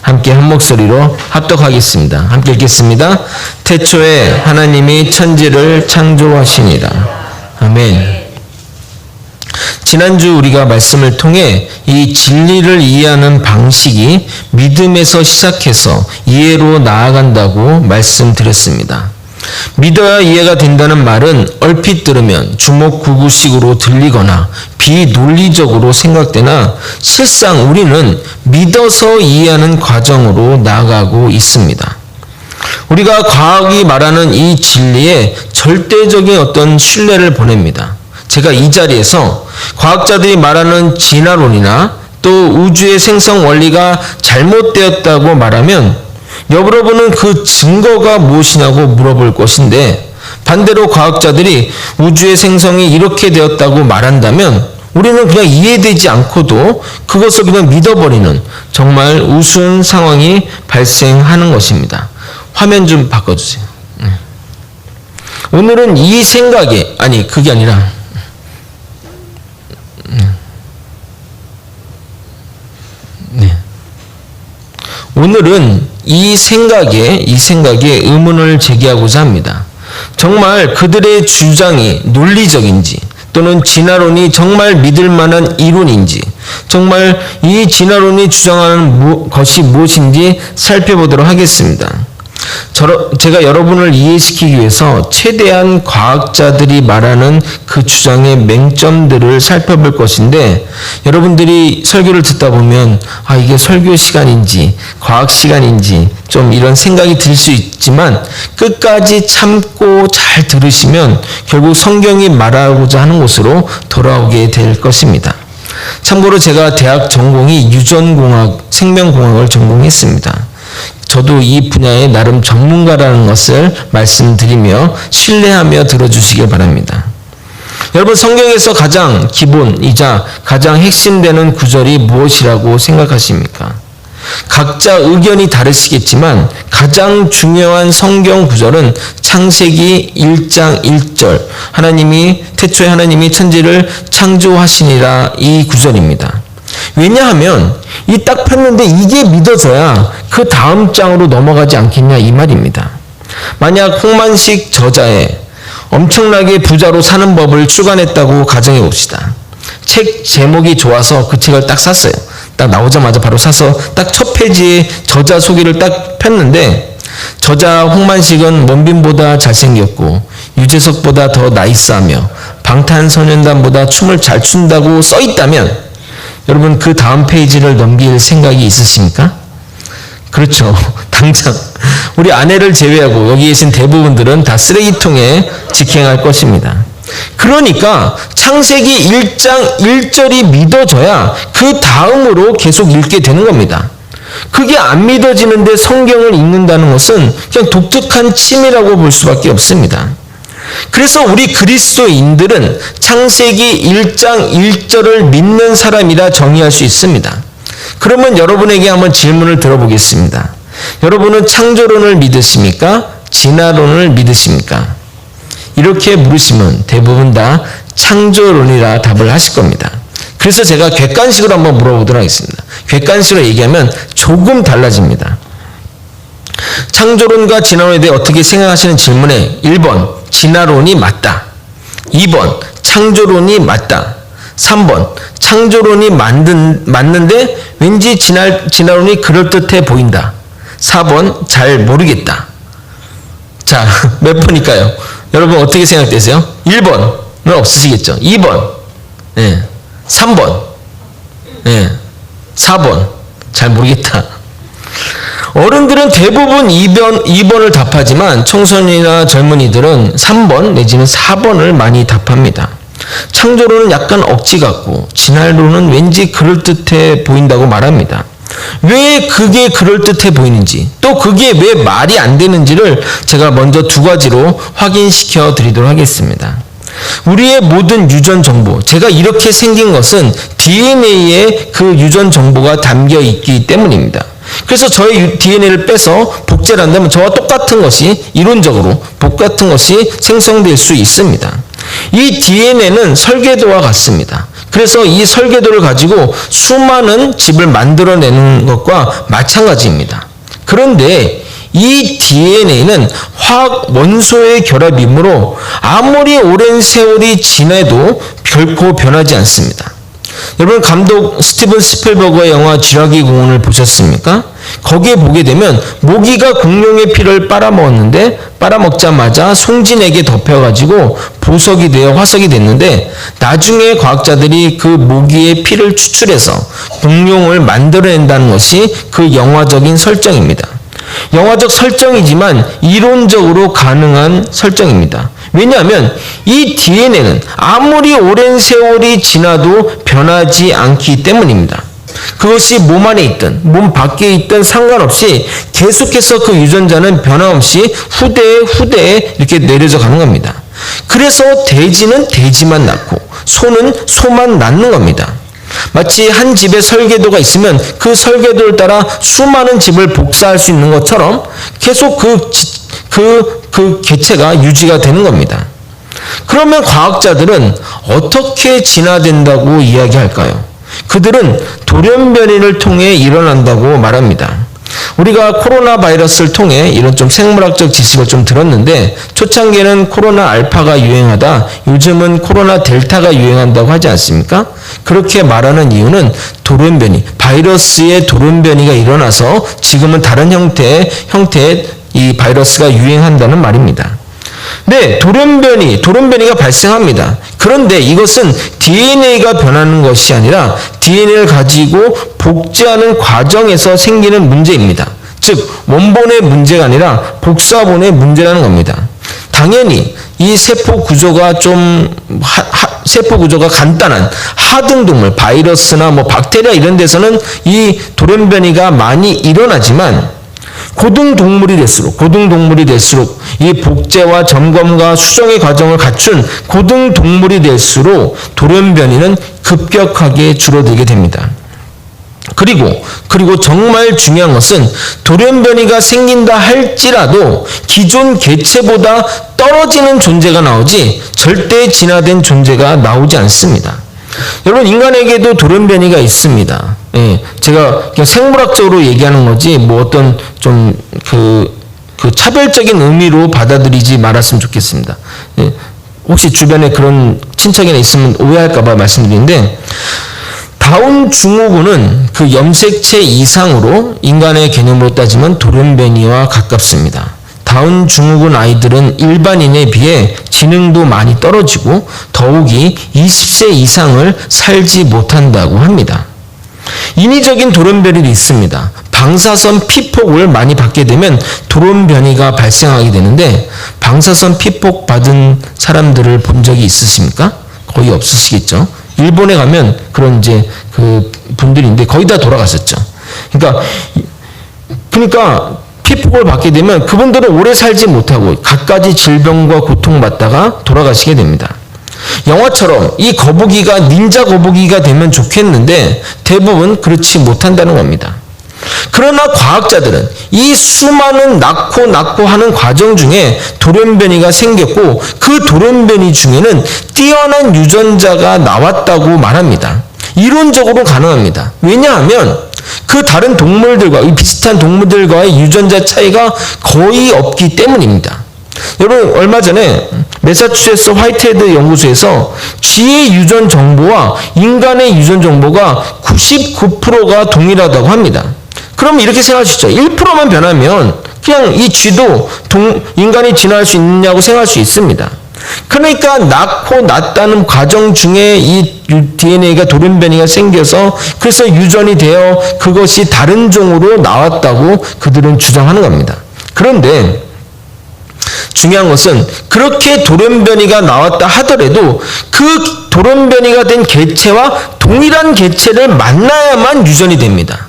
함께 한 목소리로 합독하겠습니다. 함께 읽겠습니다. 태초에 하나님이 천지를 창조하시니라. 아멘. 지난주 우리가 말씀을 통해 이 진리를 이해하는 방식이 믿음에서 시작해서 이해로 나아간다고 말씀드렸습니다. 믿어야 이해가 된다는 말은 얼핏 들으면 주먹구구식으로 들리거나 비논리적으로 생각되나 실상 우리는 믿어서 이해하는 과정으로 나아가고 있습니다. 우리가 과학이 말하는 이 진리에 절대적인 어떤 신뢰를 보냅니다. 제가 이 자리에서 과학자들이 말하는 진화론이나 또 우주의 생성 원리가 잘못되었다고 말하면 여러분은 그 증거가 무엇이냐고 물어볼 것인데, 반대로 과학자들이 우주의 생성이 이렇게 되었다고 말한다면 우리는 그냥 이해되지 않고도 그것을 그냥 믿어버리는 정말 우스운 상황이 발생하는 것입니다. 화면 좀 바꿔주세요. 오늘은 이 생각에, 아니 그게 아니라 오늘은 이 생각에 의문을 제기하고자 합니다. 정말 그들의 주장이 논리적인지, 또는 진화론이 정말 믿을 만한 이론인지, 정말 이 진화론이 주장하는 것이 무엇인지 살펴보도록 하겠습니다. 제가 여러분을 이해시키기 위해서 최대한 과학자들이 말하는 그 주장의 맹점들을 살펴볼 것인데, 여러분들이 설교를 듣다 보면 이게 설교 시간인지 과학 시간인지 좀 이런 생각이 들 수 있지만, 끝까지 참고 잘 들으시면 결국 성경이 말하고자 하는 곳으로 돌아오게 될 것입니다. 참고로 제가 대학 전공이 유전공학, 생명공학을 전공했습니다. 저도 이 분야에 나름 전문가라는 것을 말씀드리며 신뢰하며 들어주시길 바랍니다. 여러분, 성경에서 가장 기본이자 가장 핵심되는 구절이 무엇이라고 생각하십니까? 각자 의견이 다르시겠지만 가장 중요한 성경 구절은 창세기 1장 1절, 태초에 하나님이 천지를 창조하시니라, 이 구절입니다. 왜냐하면 이 딱 폈는데 이게 믿어져야 그 다음 장으로 넘어가지 않겠냐, 이 말입니다. 만약 홍만식 저자의 엄청나게 부자로 사는 법을 출간했다고 가정해 봅시다. 책 제목이 좋아서 그 책을 딱 샀어요. 딱 나오자마자 바로 사서 딱 첫 페이지에 저자 소개를 딱 폈는데, 저자 홍만식은 원빈보다 잘생겼고 유재석보다 더 나이스하며 방탄소년단보다 춤을 잘 춘다고 써있다면 여러분, 그 다음 페이지를 넘길 생각이 있으십니까? 그렇죠. 당장 우리 아내를 제외하고 여기 계신 대부분들은 다 쓰레기통에 직행할 것입니다. 그러니까 창세기 1장 1절이 믿어져야 그 다음으로 계속 읽게 되는 겁니다. 그게 안 믿어지는데 성경을 읽는다는 것은 그냥 독특한 취미라고 볼 수밖에 없습니다. 그래서 우리 그리스도인들은 창세기 1장 1절을 믿는 사람이라 정의할 수 있습니다. 그러면 여러분에게 한번 질문을 들어보겠습니다. 여러분은 창조론을 믿으십니까? 진화론을 믿으십니까? 이렇게 물으시면 대부분 다 창조론이라 답을 하실 겁니다. 그래서 제가 객관식으로 한번 물어보도록 하겠습니다. 객관식으로 얘기하면 조금 달라집니다. 창조론과 진화론에 대해 어떻게 생각하시는 질문에 1번 진화론이 맞다, 2번 창조론이 맞다, 3번 창조론이 맞는데 왠지 진화론이 그럴듯해 보인다, 4번 잘 모르겠다. 자, 몇 번일까요? 여러분 어떻게 생각되세요? 1번은 없으시겠죠? 2번, 3번, 4번 잘 모르겠다. 어른들은 대부분 2번을 답하지만 청소년이나 젊은이들은 3번 내지는 4번을 많이 답합니다. 창조론은 약간 억지 같고 진화론은 왠지 그럴듯해 보인다고 말합니다. 왜 그게 그럴듯해 보이는지, 또 그게 왜 말이 안 되는지를 제가 먼저 두 가지로 확인시켜 드리도록 하겠습니다. 우리의 모든 유전 정보, 제가 이렇게 생긴 것은 DNA에 그 유전 정보가 담겨 있기 때문입니다. 그래서 저의 DNA를 빼서 복제를 한다면 저와 똑같은 것이, 이론적으로 똑같은 것이 생성될 수 있습니다. 이 DNA는 설계도와 같습니다. 그래서 이 설계도를 가지고 수많은 집을 만들어내는 것과 마찬가지입니다. 그런데 이 DNA는 화학 원소의 결합이므로 아무리 오랜 세월이 지나도 결코 변하지 않습니다. 여러분, 감독 스티븐 스필버거의 영화 쥐라기 공원을 보셨습니까? 거기에 보게 되면 모기가 공룡의 피를 빨아먹었는데 빨아먹자마자 송진에게 덮여가지고 보석이 되어 화석이 됐는데, 나중에 과학자들이 그 모기의 피를 추출해서 공룡을 만들어낸다는 것이 그 영화적인 설정입니다. 영화적 설정이지만 이론적으로 가능한 설정입니다. 왜냐하면 이 DNA는 아무리 오랜 세월이 지나도 변하지 않기 때문입니다. 그것이 몸 안에 있든 몸 밖에 있든 상관없이 계속해서 그 유전자는 변함없이 후대에 이렇게 내려져 가는 겁니다. 그래서 돼지는 돼지만 낳고 소는 소만 낳는 겁니다. 마치 한 집에 설계도가 있으면 그 설계도를 따라 수많은 집을 복사할 수 있는 것처럼 계속 그 개체가 유지가 되는 겁니다. 그러면 과학자들은 어떻게 진화된다고 이야기할까요? 그들은 돌연변이를 통해 일어난다고 말합니다. 우리가 코로나 바이러스를 통해 이런 좀 생물학적 지식을 좀 들었는데, 초창기에는 코로나 알파가 유행하다 요즘은 코로나 델타가 유행한다고 하지 않습니까? 그렇게 말하는 이유는 돌연변이, 바이러스의 돌연변이가 일어나서 지금은 다른 형태의 이 바이러스가 유행한다는 말입니다. 네, 돌연변이가 발생합니다. 그런데 이것은 DNA가 변하는 것이 아니라 DNA를 가지고 복제하는 과정에서 생기는 문제입니다. 즉, 원본의 문제가 아니라 복사본의 문제라는 겁니다. 당연히 이 세포 구조가 간단한 하등 동물, 바이러스나 박테리아 이런 데서는 이 돌연변이가 많이 일어나지만, 고등동물이 될수록 이 복제와 점검과 수정의 과정을 갖춘 고등동물이 될수록 돌연변이는 급격하게 줄어들게 됩니다. 그리고 정말 중요한 것은 돌연변이가 생긴다 할지라도 기존 개체보다 떨어지는 존재가 나오지 절대 진화된 존재가 나오지 않습니다. 여러분, 인간에게도 돌연변이가 있습니다. 예, 제가 그냥 생물학적으로 얘기하는 거지 어떤 좀 그 차별적인 의미로 받아들이지 말았으면 좋겠습니다. 예, 혹시 주변에 그런 친척이나 있으면 오해할까봐 말씀드리는데, 다운 증후군은 그 염색체 이상으로 인간의 개념으로 따지면 돌연변이와 가깝습니다. 다운 증후군 아이들은 일반인에 비해 지능도 많이 떨어지고 더욱이 20세 이상을 살지 못한다고 합니다. 인위적인 돌연변이도 있습니다. 방사선 피폭을 많이 받게 되면 돌연변이가 발생하게 되는데, 방사선 피폭 받은 사람들을 본 적이 있으십니까? 거의 없으시겠죠. 일본에 가면 그런 그 분들인데 거의 다 돌아가셨죠. 그러니까 피폭을 받게 되면 그분들은 오래 살지 못하고 갖가지 질병과 고통받다가 돌아가시게 됩니다. 영화처럼 이 거북이가 닌자 거북이가 되면 좋겠는데 대부분 그렇지 못한다는 겁니다. 그러나 과학자들은 이 수많은 낳고 하는 과정 중에 돌연변이가 생겼고, 그 돌연변이 중에는 뛰어난 유전자가 나왔다고 말합니다. 이론적으로 가능합니다. 왜냐하면 그 다른 동물들과, 이 비슷한 동물들과의 유전자 차이가 거의 없기 때문입니다. 여러분, 얼마 전에 매사추세츠 화이트헤드 연구소에서 쥐의 유전 정보와 인간의 유전 정보가 99%가 동일하다고 합니다. 그럼 이렇게 생각하시죠. 1%만 변하면 그냥 이 쥐도 인간이 진화할 수 있느냐고 생각할 수 있습니다. 그러니까 낳다는 과정 중에 이 DNA가 돌연변이가 생겨서 그래서 유전이 되어 그것이 다른 종으로 나왔다고 그들은 주장하는 겁니다. 그런데 중요한 것은 그렇게 돌연변이가 나왔다 하더라도 그 돌연변이가 된 개체와 동일한 개체를 만나야만 유전이 됩니다.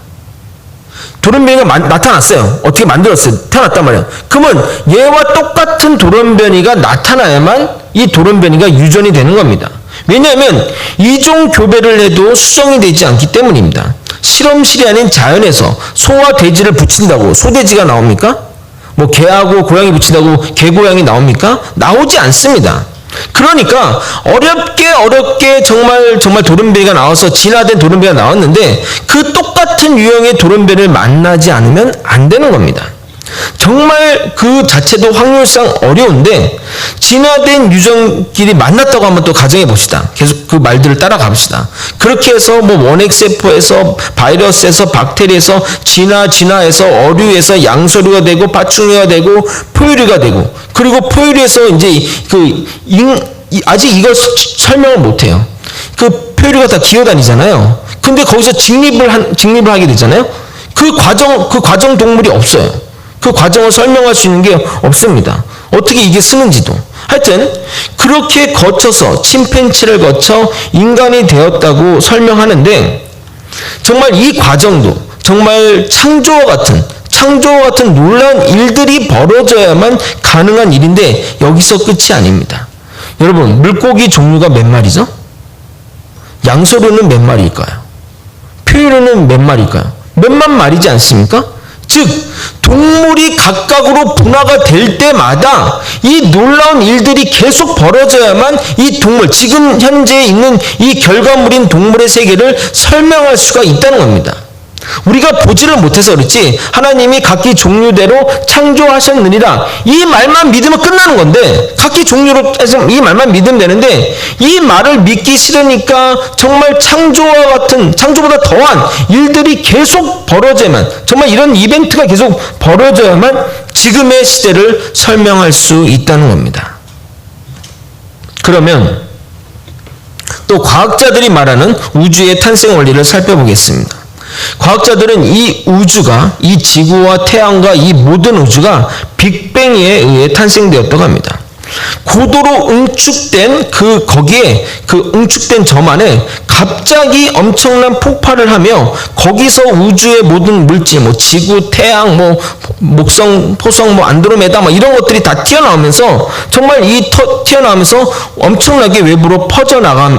돌연변이가 나타났어요. 어떻게 만들었어요? 태어났단 말이에요. 그러면 얘와 똑같은 돌연변이가 나타나야만 이 돌연변이가 유전이 되는 겁니다. 왜냐하면 이종 교배를 해도 수정이 되지 않기 때문입니다. 실험실이 아닌 자연에서 소와 돼지를 붙인다고 소돼지가 나옵니까? 개하고 고양이 붙인다고 개고양이 나옵니까? 나오지 않습니다. 그러니까 어렵게 정말 도른배가 나와서 진화된 도른배가 나왔는데 그 똑같은 유형의 도른배를 만나지 않으면 안 되는 겁니다. 정말 그 자체도 확률상 어려운데 진화된 유전끼리 만났다고 한번 또 가정해 봅시다. 계속 그 말들을 따라가 봅시다. 그렇게 해서 뭐 원핵세포에서 바이러스에서 박테리아에서 진화해서 어류에서 양서류가 되고 파충류가 되고 포유류가 되고, 그리고 포유류에서 이제 아직 이걸 설명을 못 해요. 그 포유류가 다 기어다니잖아요. 근데 거기서 직립을 하게 되잖아요. 그 과정 동물이 없어요. 그 과정을 설명할 수 있는 게 없습니다. 어떻게 이게 쓰는지도. 하여튼 그렇게 거쳐서 침팬지를 거쳐 인간이 되었다고 설명하는데, 정말 이 과정도 정말 창조와 같은 놀라운 일들이 벌어져야만 가능한 일인데 여기서 끝이 아닙니다. 여러분, 물고기 종류가 몇 마리죠? 양서류는 몇 마리일까요? 포유류는 몇 마리일까요? 몇만 마리지 않습니까? 즉 동물이 각각으로 분화가 될 때마다 이 놀라운 일들이 계속 벌어져야만 이 동물, 지금 현재 있는 이 결과물인 동물의 세계를 설명할 수가 있다는 겁니다. 우리가 보지를 못해서 그렇지 하나님이 각기 종류대로 창조하셨느니라, 이 말만 믿으면 끝나는 건데, 각기 종류로 해서 이 말만 믿으면 되는데, 이 말을 믿기 싫으니까 정말 창조보다 더한 일들이 계속 벌어져야만, 정말 이런 이벤트가 계속 벌어져야만 지금의 시대를 설명할 수 있다는 겁니다. 그러면 또 과학자들이 말하는 우주의 탄생 원리를 살펴보겠습니다. 과학자들은 이 우주가, 이 지구와 태양과 이 모든 우주가 빅뱅에 의해 탄생되었다고 합니다. 고도로 응축된 거기에 그 응축된 점 안에 갑자기 엄청난 폭발을 하며 거기서 우주의 모든 물질, 뭐 지구, 태양, 뭐 목성, 토성, 뭐 안드로메다, 뭐 이런 것들이 다 튀어나오면서 정말 튀어나오면서 엄청나게 외부로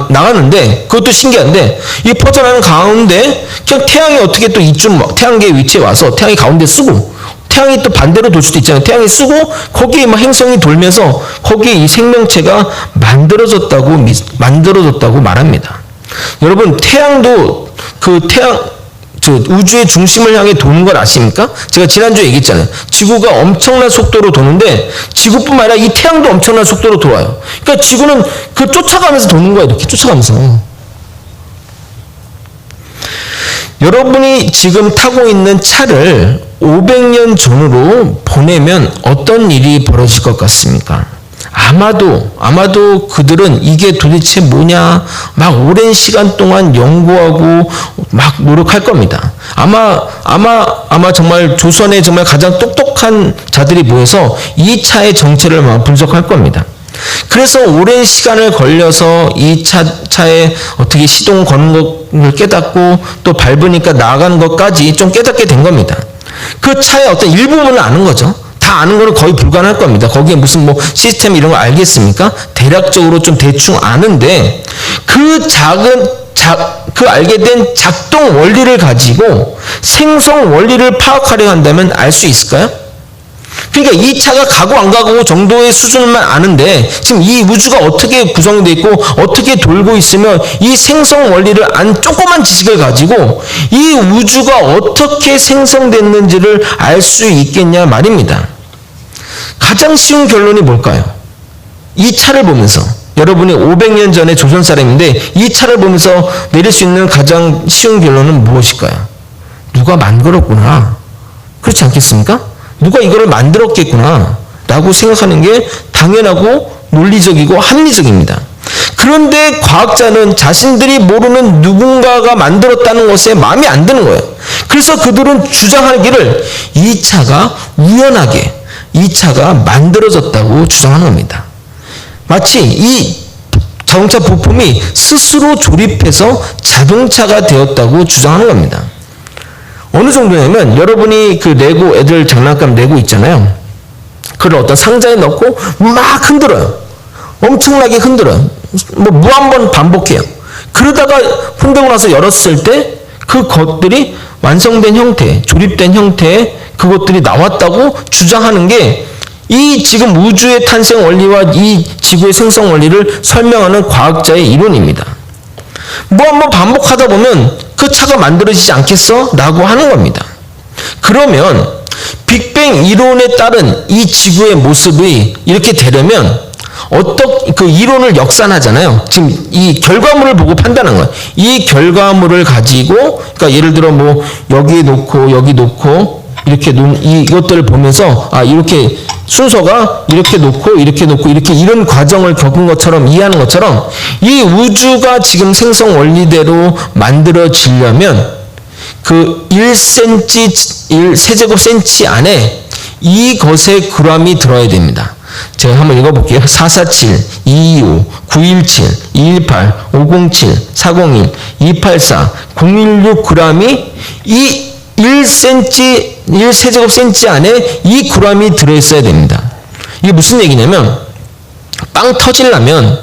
나가는데, 그것도 신기한데 이 퍼져나가는 가운데 그냥 태양이 어떻게 또 이쯤 태양계 위치에 와서 태양이 가운데 쓰고, 태양이 또 반대로 돌 수도 있잖아요. 태양이 쓰고 거기에 막 행성이 돌면서 거기에 이 생명체가 만들어졌다고 말합니다. 여러분, 태양도 우주의 중심을 향해 도는 걸 아십니까? 제가 지난주에 얘기했잖아요. 지구가 엄청난 속도로 도는데 지구뿐만 아니라 이 태양도 엄청난 속도로 돌아요. 그러니까 지구는 쫓아가면서 도는 거예요. 이렇게 쫓아가면서. 여러분이 지금 타고 있는 차를 500년 전으로 보내면 어떤 일이 벌어질 것 같습니까? 아마도 그들은 이게 도대체 뭐냐 막 오랜 시간 동안 연구하고 막 노력할 겁니다. 아마 정말 조선의 정말 가장 똑똑한 자들이 모여서 이 차의 정체를 막 분석할 겁니다. 그래서 오랜 시간을 걸려서 이 차에 어떻게 시동 거는 것을 깨닫고 또 밟으니까 나가는 것까지 좀 깨닫게 된 겁니다. 그 차의 어떤 일부분을 아는 거죠. 다 아는 거는 거의 불가능할 겁니다. 거기에 무슨 뭐 시스템 이런 거 알겠습니까? 대략적으로 좀 대충 아는데 그 알게 된 작동 원리를 가지고 생성 원리를 파악하려 한다면 알 수 있을까요? 그러니까 이 차가 가고 안 가고 정도의 수준만 아는데 지금 이 우주가 어떻게 구성되어 있고 어떻게 돌고 있으며 이 생성 원리를 조그만 지식을 가지고 이 우주가 어떻게 생성됐는지를 알 수 있겠냐 말입니다. 가장 쉬운 결론이 뭘까요? 이 차를 보면서, 여러분이 500년 전에 조선 사람인데 이 차를 보면서 내릴 수 있는 가장 쉬운 결론은 무엇일까요? 누가 만들었구나. 그렇지 않겠습니까? 누가 이거를 만들었겠구나 라고 생각하는 게 당연하고 논리적이고 합리적입니다. 그런데 과학자는 자신들이 모르는 누군가가 만들었다는 것에 마음이 안 드는 거예요. 그래서 그들은 주장하기를 이 차가 우연하게 이 차가 만들어졌다고 주장하는 겁니다. 마치 이 자동차 부품이 스스로 조립해서 자동차가 되었다고 주장하는 겁니다. 어느 정도냐면 여러분이 그 레고, 애들 장난감 레고 있잖아요. 그걸 어떤 상자에 넣고 막 흔들어요. 엄청나게 흔들어요. 뭐 무한번 반복해요. 그러다가 흔들고 나서 열었을 때 그 것들이 완성된 형태, 조립된 형태의 그것들이 나왔다고 주장하는 게 이 지금 우주의 탄생 원리와 이 지구의 생성 원리를 설명하는 과학자의 이론입니다. 뭐 한번 반복하다 보면 그 차가 만들어지지 않겠어? 라고 하는 겁니다. 그러면 빅뱅 이론에 따른 이 지구의 모습이 이렇게 되려면 그 이론을 역산하잖아요. 지금 이 결과물을 보고 판단한 거예요. 이 결과물을 가지고, 그러니까 예를 들어 뭐 여기 놓고 여기 놓고 이렇게 이것들을 보면서 이렇게 순서가 이렇게 놓고 이렇게 이런 과정을 겪은 것처럼 이해하는 것처럼 이 우주가 지금 생성 원리대로 만들어지려면 그 1cm, 세제곱센치 안에 이것의 그람이 들어야 됩니다. 제가 한번 읽어볼게요. 447, 225, 917, 218, 507, 401, 284, 016 g이 이 1cm, 1세제곱센치 안에 이 g이 들어있어야 됩니다. 이게 무슨 얘기냐면 빵 터지려면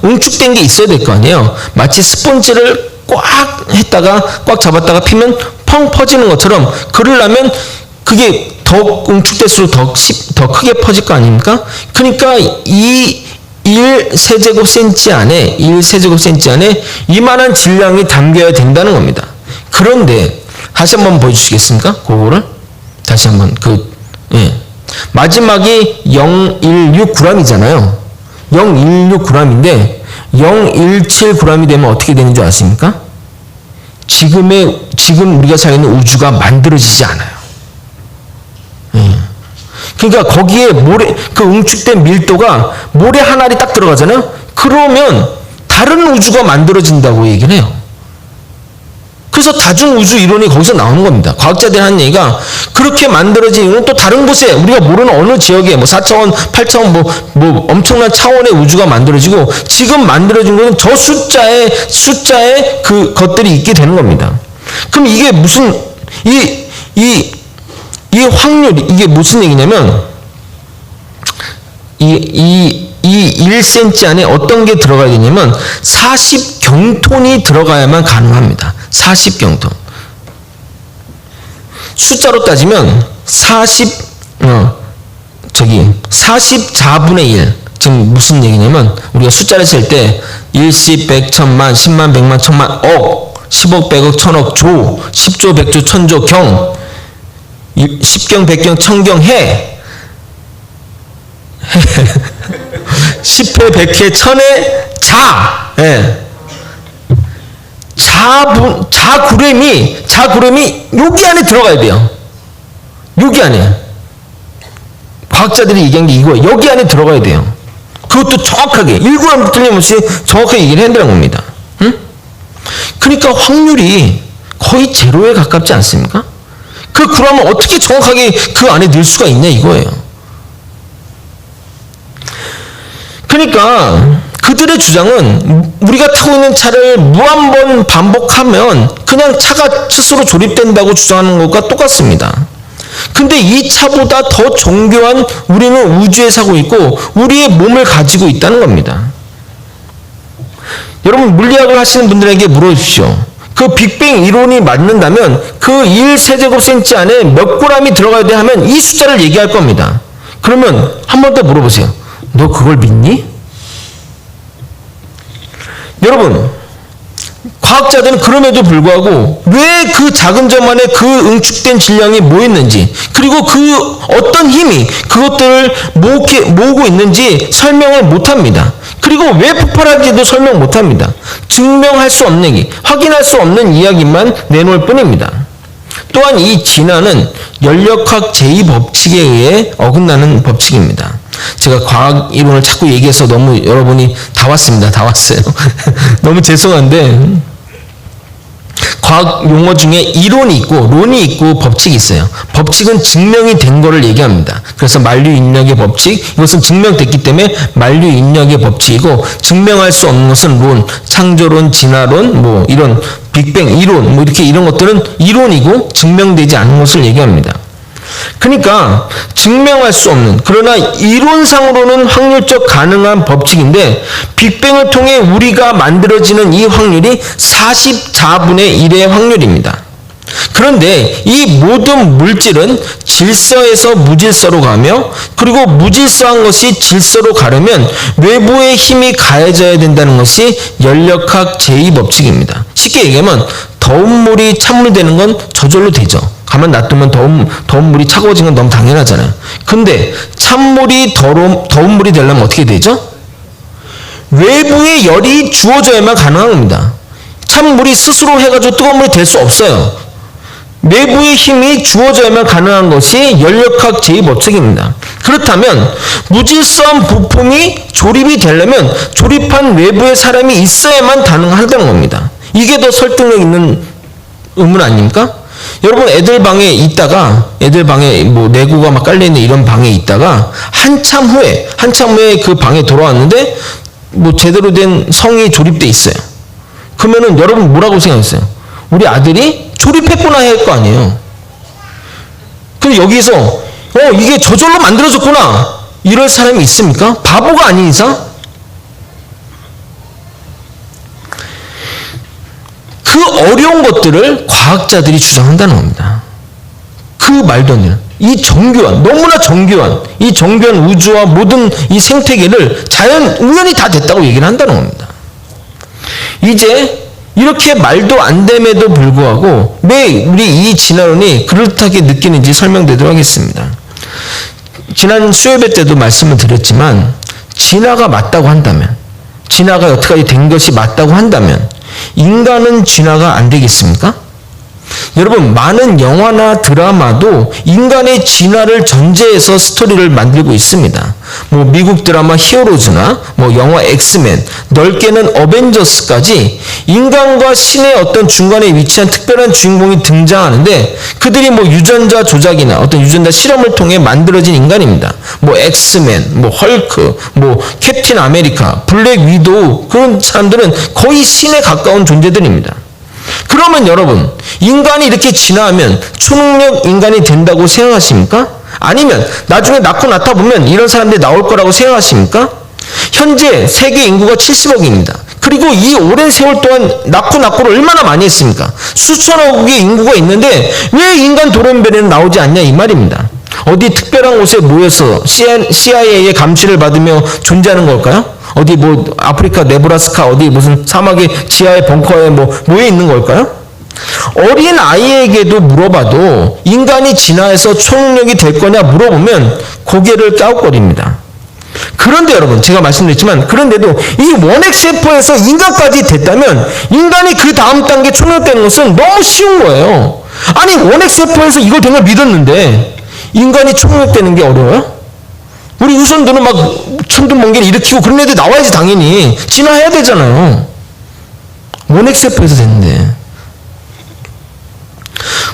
응축된 게 있어야 될 거 아니에요. 마치 스펀지를 꽉 했다가 꽉 잡았다가 피면 펑 퍼지는 것처럼 그러려면 그게 더 응축될수록 더 크게 퍼질 거 아닙니까? 그러니까 이 1세제곱센치 안에 이만한 질량이 담겨야 된다는 겁니다. 그런데 다시 한번 보여주시겠습니까? 그거를 다시 한번 마지막이 016g이잖아요. 016g인데 017g이 되면 어떻게 되는 줄 아십니까? 지금 우리가 살고 있는 우주가 만들어지지 않아요. 그러니까 거기에 그 응축된 밀도가 모래 한 알이 딱 들어가잖아요. 그러면 다른 우주가 만들어진다고 얘기를 해요. 그래서 다중우주 이론이 거기서 나오는 겁니다. 과학자들이 하는 얘기가 그렇게 만들어진 이유는 또 다른 곳에 우리가 모르는 어느 지역에 뭐 4차원, 8차원 뭐 엄청난 차원의 우주가 만들어지고 지금 만들어진 것은 저 숫자의 그 것들이 있게 되는 겁니다. 그럼 이게 무슨 이 확률이 이게 무슨 얘기냐면 이 1cm 안에 어떤 게 들어가야 되냐면 40경톤이 들어가야만 가능합니다. 40경톤. 숫자로 따지면 44분의 1. 지금 무슨 얘기냐면 우리가 숫자를 셀 때 1십, 100, 1000만, 10만, 100만, 1000만, 억, 10억, 100억, 1000억, 조, 10조, 100조, 1000조, 경, 10경, 100경, 1000경, 해. 10회, 100회, 1000회, 자. 자구름이 여기 안에 들어가야 돼요. 여기 안에. 과학자들이 얘기한 게 이거예요. 여기 안에 들어가야 돼요. 그것도 정확하게 1g 틀림없이 정확하게 얘기를 해낸다는 겁니다. 응? 그러니까 확률이 거의 제로에 가깝지 않습니까? 그 그러면 어떻게 정확하게 그 안에 넣을 수가 있냐 이거예요. 그러니까 그들의 주장은 우리가 타고 있는 차를 무한번 반복하면 그냥 차가 스스로 조립된다고 주장하는 것과 똑같습니다. 근데 이 차보다 더 정교한 우리는 우주에 사고 있고 우리의 몸을 가지고 있다는 겁니다. 여러분 물리학을 하시는 분들에게 물어주십시오. 그 빅뱅 이론이 맞는다면 그 1세제곱센치 안에 몇 g이 들어가야 돼 하면 이 숫자를 얘기할 겁니다. 그러면 한 번 더 물어보세요. 너 그걸 믿니? 여러분 과학자들은 그럼에도 불구하고 왜 그 작은 점 안에 그 응축된 질량이 모였는지 그리고 그 어떤 힘이 그것들을 모으고 있는지 설명을 못합니다. 그리고 왜 폭발하는지도 설명 못합니다. 증명할 수 없는 얘기, 확인할 수 없는 이야기만 내놓을 뿐입니다. 또한 이 진화는 연력학 제2법칙에 의해 어긋나는 법칙입니다. 제가 과학 이론을 자꾸 얘기해서 너무 여러분이 다 왔어요. 너무 죄송한데 과학 용어 중에 이론이 있고 론이 있고 법칙이 있어요. 법칙은 증명이 된 거를 얘기합니다. 그래서 만류인력의 법칙, 이것은 증명됐기 때문에 만류인력의 법칙이고 증명할 수 없는 것은 론, 창조론, 진화론, 뭐 이런 빅뱅 이론, 뭐 이렇게 이런 것들은 이론이고 증명되지 않은 것을 얘기합니다. 그러니까 증명할 수 없는 그러나 이론상으로는 확률적 가능한 법칙인데 빅뱅을 통해 우리가 만들어지는 이 확률이 44분의 1의 확률입니다. 그런데 이 모든 물질은 질서에서 무질서로 가며 그리고 무질서한 것이 질서로 가려면 외부의 힘이 가해져야 된다는 것이 연력학 제2법칙입니다. 쉽게 얘기하면 더운 물이 찬물 되는 건 저절로 되죠. 가만 놔두면 더운 물이 차가워진 건 너무 당연하잖아요. 근데 찬물이 더운 물이 되려면 어떻게 되죠? 외부의 열이 주어져야만 가능한 겁니다. 찬물이 스스로 해가지고 뜨거운 물이 될 수 없어요. 내부의 힘이 주어져야만 가능한 것이 연력학 제2법칙입니다. 그렇다면 무질서한 부품이 조립이 되려면 조립한 외부의 사람이 있어야만 가능하다는 겁니다. 이게 더 설득력 있는 의문 아닙니까? 여러분 애들 방에 뭐 내구가 막 깔려있는 이런 방에 있다가 한참 후에 그 방에 돌아왔는데 뭐 제대로 된 성이 조립돼 있어요. 그러면은 여러분 뭐라고 생각했어요? 우리 아들이 조립했구나 할 거 아니에요. 근데 여기서 이게 저절로 만들어졌구나 이럴 사람이 있습니까? 바보가 아닌 이상? 그 어려운 것들을 과학자들이 주장한다는 겁니다. 그 말도 안 되는 이 정교한, 너무나 정교한 이 정교한 우주와 모든 이 생태계를 자연 우연히 다 됐다고 얘기를 한다는 겁니다. 이제 이렇게 말도 안 됨에도 불구하고 왜 우리 이 진화론이 그렇다게 느끼는지 설명드리도록 하겠습니다. 지난 수요예배 때도 말씀을 드렸지만 진화가 맞다고 한다면, 진화가 여태까지 된 것이 맞다고 한다면 인간은 진화가 안 되겠습니까? 여러분 많은 영화나 드라마도 인간의 진화를 전제해서 스토리를 만들고 있습니다. 뭐 미국 드라마 히어로즈나 뭐 영화 엑스맨, 넓게는 어벤져스까지 인간과 신의 어떤 중간에 위치한 특별한 주인공이 등장하는데 그들이 뭐 유전자 조작이나 어떤 유전자 실험을 통해 만들어진 인간입니다. 뭐 엑스맨, 뭐 헐크, 뭐 캡틴 아메리카, 블랙 위도우, 그런 사람들은 거의 신에 가까운 존재들입니다. 그러면 여러분 인간이 이렇게 진화하면 초능력 인간이 된다고 생각하십니까? 아니면 나중에 낳고 낳다 보면 이런 사람들이 나올 거라고 생각하십니까? 현재 세계 인구가 70억입니다. 그리고 이 오랜 세월 동안 낳고를 얼마나 많이 했습니까? 수천억의 인구가 있는데 왜 인간 돌연변이는 나오지 않냐 이 말입니다. 어디 특별한 곳에 모여서 CIA의 감시를 받으며 존재하는 걸까요? 어디 뭐 아프리카 네브라스카 어디 무슨 사막의 지하의 벙커에 뭐 모여 있는 걸까요? 어린 아이에게도 물어봐도 인간이 진화해서 초능력이 될 거냐 물어보면 고개를 갸웃거립니다. 그런데 여러분 제가 말씀드렸지만 그런데도 이 원엑스세포에서 인간까지 됐다면 인간이 그 다음 단계 초능력되는 것은 너무 쉬운 거예요. 아니 원엑스세포에서 이걸 된 걸 믿었는데 인간이 초능력되는 게 어려워요? 우리 우선들은 막 천둥번개를 일으키고 그런 애들 나와야지 당연히 진화해야 되잖아요. 원엑스세포에서 됐는데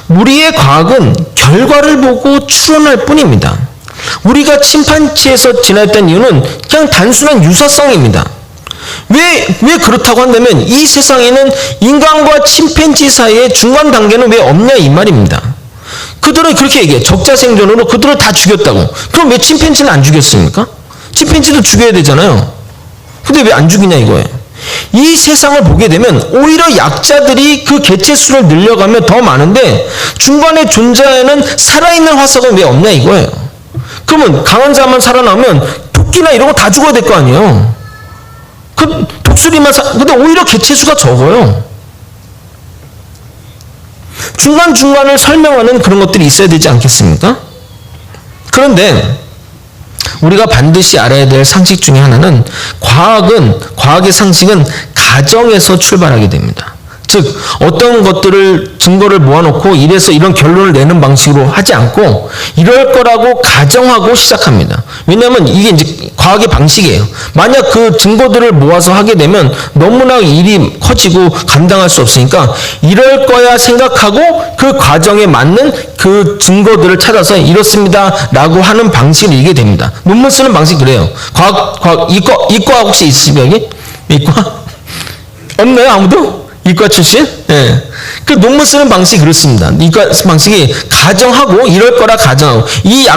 우리의 과학은 결과를 보고 추론할 뿐입니다. 우리가 침판지에서 진화했던 이유는 그냥 단순한 유사성입니다. 왜 그렇다고 한다면 이 세상에는 인간과 침팬지 사이의 중간 단계는 왜 없냐 이 말입니다. 그들은 그렇게 얘기해요. 적자생존으로 그들을 다 죽였다고. 그럼 왜 침팬지는 안 죽였습니까? 침팬지도 죽여야 되잖아요. 근데 왜 안 죽이냐 이거예요. 이 세상을 보게 되면 오히려 약자들이 그 개체수를 늘려가며 더 많은데 중간에 존재하는 살아있는 화석은 왜 없냐 이거예요. 그러면 강한 자만 살아나면 토끼나 이런 거 다 죽어야 될 거 아니에요. 그 독수리만 근데 오히려 개체수가 적어요. 중간중간을 설명하는 그런 것들이 있어야 되지 않겠습니까? 그런데 우리가 반드시 알아야 될 상식 중에 하나는 과학의 상식은 가정에서 출발하게 됩니다. 즉 어떤 것들을 증거를 모아놓고 이래서 이런 결론을 내는 방식으로 하지 않고 이럴 거라고 가정하고 시작합니다. 왜냐하면 이게 이제 과학의 방식이에요. 만약 그 증거들을 모아서 하게 되면 너무나 일이 커지고 감당할 수 없으니까 이럴 거야 생각하고 그 과정에 맞는 그 증거들을 찾아서 이렇습니다 라고 하는 방식을 이게 됩니다. 논문 쓰는 방식 그래요. 이과 혹시 있으십니까 여기? 이과? 없나요 아무도? 이과 출신? 예. 그 논문 쓰는 방식이 그렇습니다. 이과 방식이 가정하고 이럴 거라 가정하고 이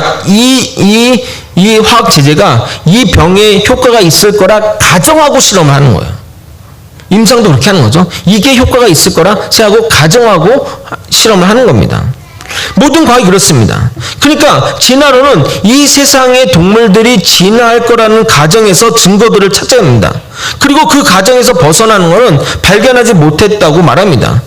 화학 제제가 이 병에 효과가 있을 거라 가정하고 실험하는 거예요. 임상도 그렇게 하는 거죠. 이게 효과가 있을 거라 생각하고 가정하고 실험을 하는 겁니다. 모든 과학이 그렇습니다. 그러니까 진화론은 이 세상의 동물들이 진화할 거라는 가정에서 증거들을 찾아냅니다. 그리고 그 가정에서 벗어나는 것은 발견하지 못했다고 말합니다.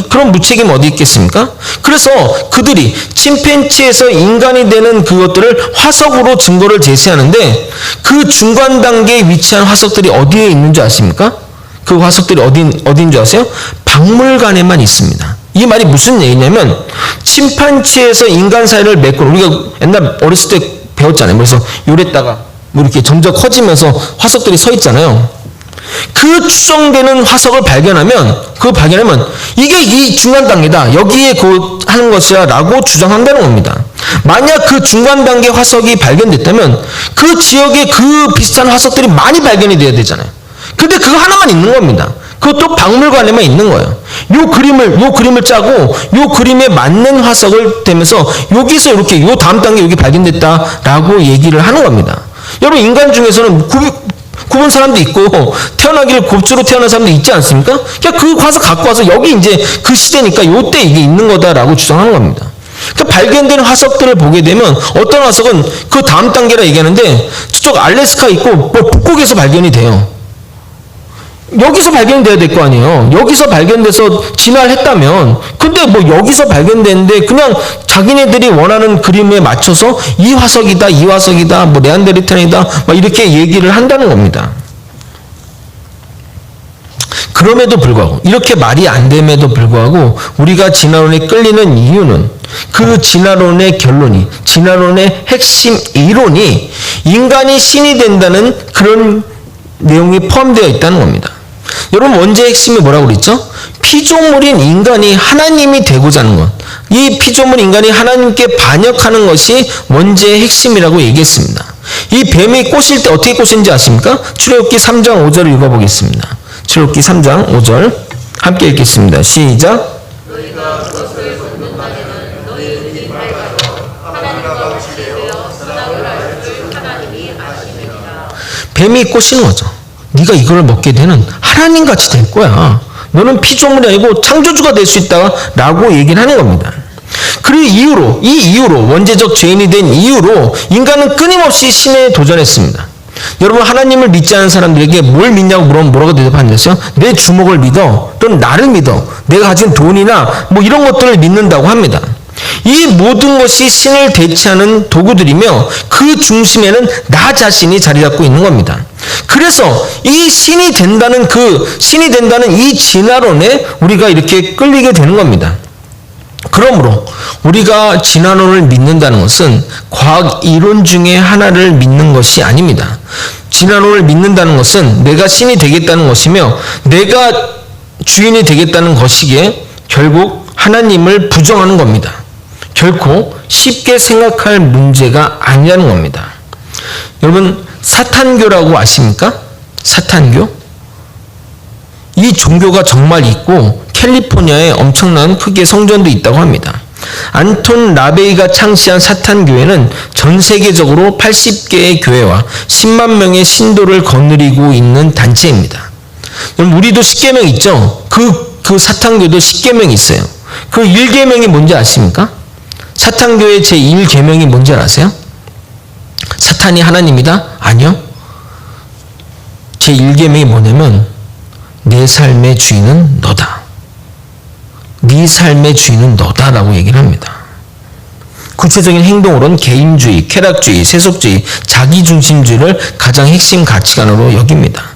그런 무책임 어디 있겠습니까? 그래서 그들이 침팬지에서 인간이 되는 그것들을 화석으로 증거를 제시하는데 그 중간 단계에 위치한 화석들이 어디에 있는 줄 아십니까? 그 화석들이 어디인 줄 아세요? 박물관에만 있습니다. 이 말이 무슨 얘기냐면 침팬지에서 인간 사이를 맺고 우리가 옛날 어렸을 때 배웠잖아요. 그래서 요랬다가 뭐 이렇게 점점 커지면서 화석들이 서 있잖아요. 그 추정되는 화석을 발견하면 이게 이 중간 단계다. 여기에 하는 것이야 라고 주장한다는 겁니다. 만약 그 중간 단계 화석이 발견됐다면 그 지역에 그 비슷한 화석들이 많이 발견이 돼야 되잖아요. 근데 그거 하나만 있는 겁니다. 그것도 박물관에만 있는 거예요. 요 그림을 짜고 요 그림에 맞는 화석을 대면서 여기서 이렇게 요 다음 단계 여기 발견됐다라고 얘기를 하는 겁니다. 여러분 인간 중에서는 굽은 사람도 있고 태어나기를 곱주로 태어난 사람도 있지 않습니까? 그냥 그 화석 갖고 와서 여기 이제 그 시대니까 요때 이게 있는 거다라고 주장하는 겁니다. 그러니까 발견된 화석들을 보게 되면 어떤 화석은 그 다음 단계라 얘기하는데 저쪽 알래스카 있고 뭐 북극에서 발견이 돼요. 여기서 발견돼야 될 거 아니에요. 여기서 발견돼서 진화를 했다면 근데 뭐 여기서 발견됐는데 그냥 자기네들이 원하는 그림에 맞춰서 이 화석이다 뭐 네안데르탈이다 막 이렇게 얘기를 한다는 겁니다. 그럼에도 불구하고 이렇게 말이 안 됨에도 불구하고 우리가 진화론에 끌리는 이유는 그 진화론의 결론이 진화론의 핵심 이론이 인간이 신이 된다는 그런 내용이 포함되어 있다는 겁니다. 여러분 원죄의 핵심이 뭐라고 그랬죠? 피조물인 인간이 하나님이 되고자 하는 것. 이 피조물 인간이 하나님께 반역하는 것이 원죄의 핵심이라고 얘기했습니다. 이 뱀이 꼬실 때 어떻게 꼬시는지 아십니까? 출애굽기 3장 5절을 읽어보겠습니다. 출애굽기 3장 5절 함께 읽겠습니다. 시작. 너희가 그것을 먹는 날에는 너희 눈이 밝아져 하나님과 같이 되어 선악을 알 줄 하나님이 아심이니라. 뱀이 꼬시는 거죠. 네가 이걸 먹게 되는 하나님같이 될 거야. 너는 피조물이 아니고 창조주가 될 수 있다 라고 얘기를 하는 겁니다. 이 이유로 원죄적 죄인이 된 이유로 인간은 끊임없이 신에 도전했습니다. 여러분 하나님을 믿지 않은 사람들에게 뭘 믿냐고 물으면 뭐라고 대답하는지 아세요? 내 주먹을 믿어 또는 나를 믿어 내가 가진 돈이나 뭐 이런 것들을 믿는다고 합니다. 이 모든 것이 신을 대체하는 도구들이며 그 중심에는 나 자신이 자리 잡고 있는 겁니다. 그래서 이 신이 된다는 이 진화론에 우리가 이렇게 끌리게 되는 겁니다. 그러므로 우리가 진화론을 믿는다는 것은 과학 이론 중에 하나를 믿는 것이 아닙니다. 진화론을 믿는다는 것은 내가 신이 되겠다는 것이며 내가 주인이 되겠다는 것이기에 결국 하나님을 부정하는 겁니다. 결코 쉽게 생각할 문제가 아니라는 겁니다. 여러분 사탄교라고 아십니까? 사탄교? 이 종교가 정말 있고 캘리포니아에 엄청난 크기의 성전도 있다고 합니다. 안톤 라베이가 창시한 사탄교회는 전 세계적으로 80개의 교회와 10만 명의 신도를 거느리고 있는 단체입니다. 여러분 우리도 십계명 있죠? 그 사탄교도 십계명이 있어요. 그 1계명이 뭔지 아십니까? 사탄교의 제1계명이 뭔지 아세요? 사탄이 하나님이다? 아니요. 제1계명이 뭐냐면 내 삶의 주인은 너다. 네 삶의 주인은 너다라고 얘기를 합니다. 구체적인 행동으로는 개인주의, 쾌락주의, 세속주의, 자기중심주의를 가장 핵심 가치관으로 여깁니다.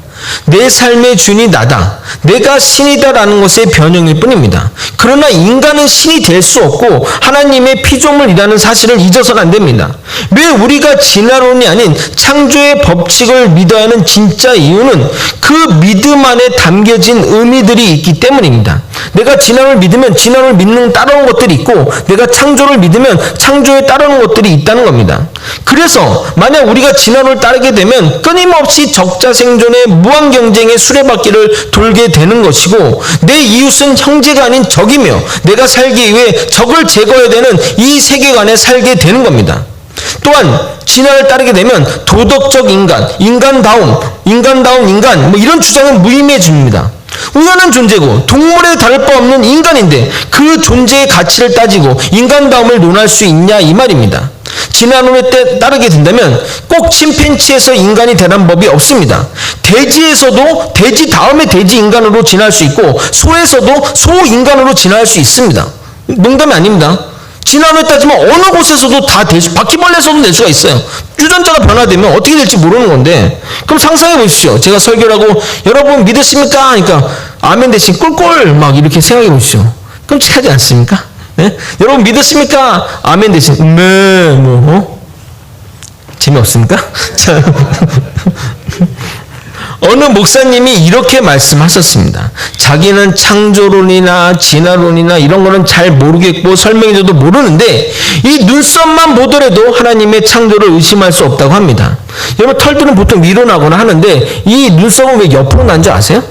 내 삶의 주인이 나다. 내가 신이다라는 것의 변형일 뿐입니다. 그러나 인간은 신이 될 수 없고 하나님의 피조물이라는 사실을 잊어서는 안 됩니다. 왜 우리가 진화론이 아닌 창조의 법칙을 믿어야 하는 진짜 이유는 그 믿음 안에 담겨진 의미들이 있기 때문입니다. 내가 진화론을 믿으면 진화론을 믿는 따라오는 것들이 있고 내가 창조를 믿으면 창조에 따르는 것들이 있다는 겁니다. 그래서 만약 우리가 진화론을 따르게 되면 끊임없이 적자생존의 무한 경쟁의 수레바퀴를 돌게 되는 것이고 내 이웃은 형제가 아닌 적이며 내가 살기 위해 적을 제거해야 되는 이 세계관에 살게 되는 겁니다. 또한 진화를 따르게 되면 도덕적 인간, 인간다움 인간 뭐 이런 주장은 무의미해집니다. 우연한 존재고 동물에 다를 바 없는 인간인데 그 존재의 가치를 따지고 인간다움을 논할 수 있냐 이 말입니다. 진화론에 따르게 된다면 꼭 침팬지에서 인간이 되란 법이 없습니다. 돼지에서도 돼지 다음에 돼지 인간으로 진화할 수 있고 소에서도 소 인간으로 진화할 수 있습니다. 농담이 아닙니다. 진화론에 따지면 어느 곳에서도 다 될 수, 바퀴벌레에서도 될 수가 있어요. 유전자가 변화되면 어떻게 될지 모르는 건데, 그럼 상상해 보십시오. 제가 설교를 하고 여러분 믿으십니까? 하니까 아멘 대신 꿀꿀 막 이렇게 생각해 보십시오. 끔찍하지 않습니까? 네? 여러분 믿으십니까? 아멘 대신 네, 뭐 재미없습니까? 자, 어느 목사님이 이렇게 말씀하셨습니다. 자기는 창조론이나 진화론이나 이런 거는 잘 모르겠고 설명해줘도 모르는데 이 눈썹만 보더라도 하나님의 창조를 의심할 수 없다고 합니다. 여러분 털들은 보통 위로 나거나 하는데 이 눈썹은 왜 옆으로 난 줄 아세요?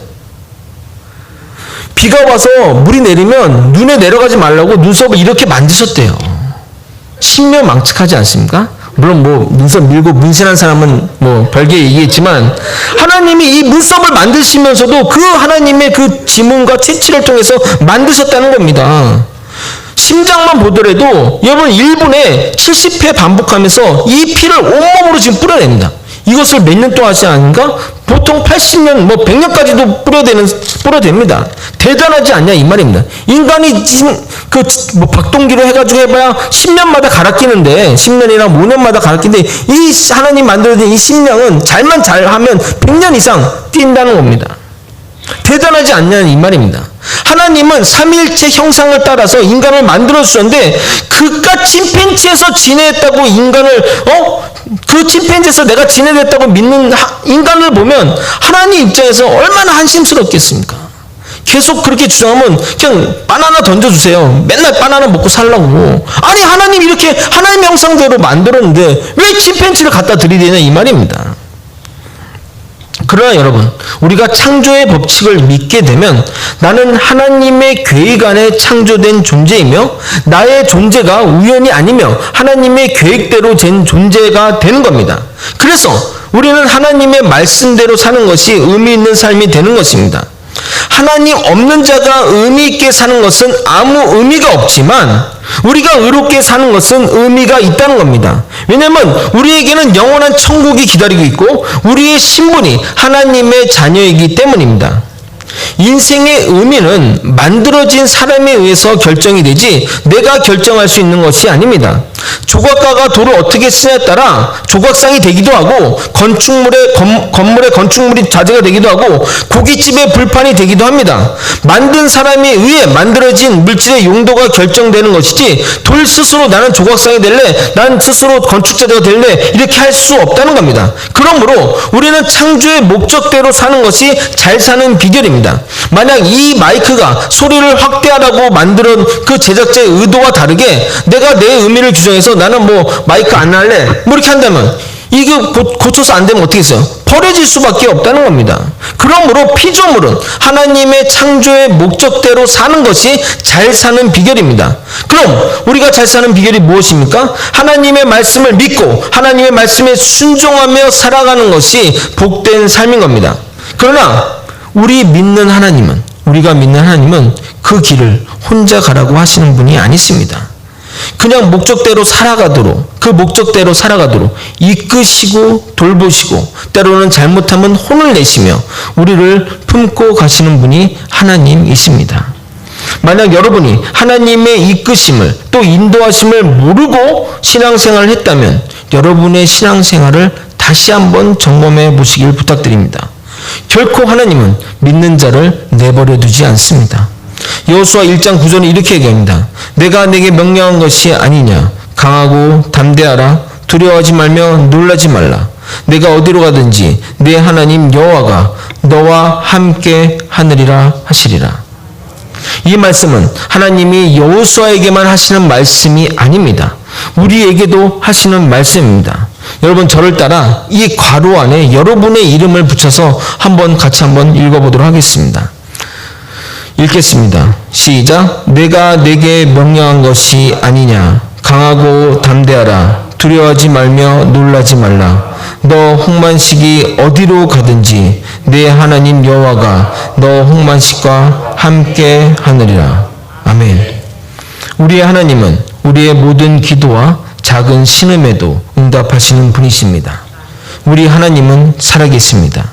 비가 와서 물이 내리면 눈에 내려가지 말라고 눈썹을 이렇게 만드셨대요. 신묘망측하지 않습니까? 물론 뭐 눈썹 밀고 문신한 사람은 뭐 별개 얘기했지만 하나님이 이 눈썹을 만드시면서도 그 하나님의 그 지문과 채취를 통해서 만드셨다는 겁니다. 심장만 보더라도 여러분 1분에 70회 반복하면서 이 피를 온몸으로 지금 뿌려냅니다. 이것을 몇 년 동안 하지 않은가? 보통 80년, 뭐 100년까지도 뿌려댑니다. 대단하지 않냐 이 말입니다. 인간이 뭐 박동기로 해가지고 해봐야 10년마다 갈아 끼는데 10년이나 5년마다 갈아 끼는데 이 하나님 만들어진 이 심령은 잘만 잘하면 100년 이상 뛴다는 겁니다. 대단하지 않냐 이 말입니다. 하나님은 삼위일체 형상을 따라서 인간을 만들어 주셨는데 그깟 침팬지에서 지내했다고 인간을 그 침팬지에서 내가 지내했다고 믿는 인간을 보면 하나님 입장에서 얼마나 한심스럽겠습니까? 계속 그렇게 주장하면 그냥 바나나 던져주세요. 맨날 바나나 먹고 살라고. 아니 하나님 이렇게 하나님 형상대로 만들었는데 왜 침팬지를 갖다 들이대냐 이 말입니다. 그러나 여러분 우리가 창조의 법칙을 믿게 되면 나는 하나님의 계획 안에 창조된 존재이며 나의 존재가 우연이 아니며 하나님의 계획대로 된 존재가 되는 겁니다. 그래서 우리는 하나님의 말씀대로 사는 것이 의미 있는 삶이 되는 것입니다. 하나님 없는 자가 의미 있게 사는 것은 아무 의미가 없지만 우리가 의롭게 사는 것은 의미가 있다는 겁니다. 왜냐하면 우리에게는 영원한 천국이 기다리고 있고 우리의 신분이 하나님의 자녀이기 때문입니다. 인생의 의미는 만들어진 사람에 의해서 결정이 되지 내가 결정할 수 있는 것이 아닙니다. 조각가가 돌을 어떻게 쓰냐에 따라 조각상이 되기도 하고 건물의 건축물이 자재가 되기도 하고 고깃집의 불판이 되기도 합니다. 만든 사람에 의해 만들어진 물질의 용도가 결정되는 것이지 돌 스스로 나는 조각상이 될래 난 스스로 건축자가 될래 이렇게 할 수 없다는 겁니다. 그러므로 우리는 창조의 목적대로 사는 것이 잘 사는 비결입니다. 만약 이 마이크가 소리를 확대하라고 만든 그 제작자의 의도와 다르게 내가 내 의미를 규정해서 나는 뭐 마이크 안 할래 뭐 이렇게 한다면 이거 고쳐서 안 되면 어떻게 했어요? 버려질 수밖에 없다는 겁니다. 그러므로 피조물은 하나님의 창조의 목적대로 사는 것이 잘 사는 비결입니다. 그럼 우리가 잘 사는 비결이 무엇입니까? 하나님의 말씀을 믿고 하나님의 말씀에 순종하며 살아가는 것이 복된 삶인 겁니다. 그러나 우리가 믿는 하나님은 그 길을 혼자 가라고 하시는 분이 아니십니다. 그냥 그 목적대로 살아가도록 이끄시고 돌보시고 때로는 잘못하면 혼을 내시며 우리를 품고 가시는 분이 하나님이십니다. 만약 여러분이 하나님의 이끄심을 또 인도하심을 모르고 신앙생활을 했다면 여러분의 신앙생활을 다시 한번 점검해 보시길 부탁드립니다. 결코 하나님은 믿는 자를 내버려 두지 않습니다. 여호수아 1장 9절에 이렇게 얘기합니다. 내가 내게 명령한 것이 아니냐. 강하고 담대하라. 두려워하지 말며 놀라지 말라. 내가 어디로 가든지 내 하나님 여호와가 너와 함께 하느리라 하시리라. 이 말씀은 하나님이 여호수아에게만 하시는 말씀이 아닙니다. 우리에게도 하시는 말씀입니다. 여러분 저를 따라 이 괄호 안에 여러분의 이름을 붙여서 같이 한번 읽어보도록 하겠습니다. 읽겠습니다. 시작. 내가 내게 명령한 것이 아니냐. 강하고 담대하라. 두려워하지 말며 놀라지 말라. 너 홍만식이 어디로 가든지 내 하나님 여호와가 너 홍만식과 함께 하느리라. 아멘. 우리의 하나님은 우리의 모든 기도와 작은 신음에도 응답하시는 분이십니다. 우리 하나님은 살아계십니다.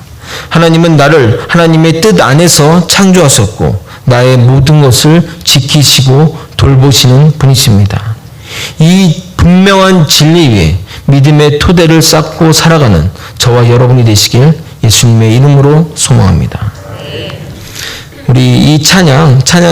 하나님은 나를 하나님의 뜻 안에서 창조하셨고 나의 모든 것을 지키시고 돌보시는 분이십니다. 이 분명한 진리 위에 믿음의 토대를 쌓고 살아가는 저와 여러분이 되시길 예수님의 이름으로 소망합니다. 우리 이 찬양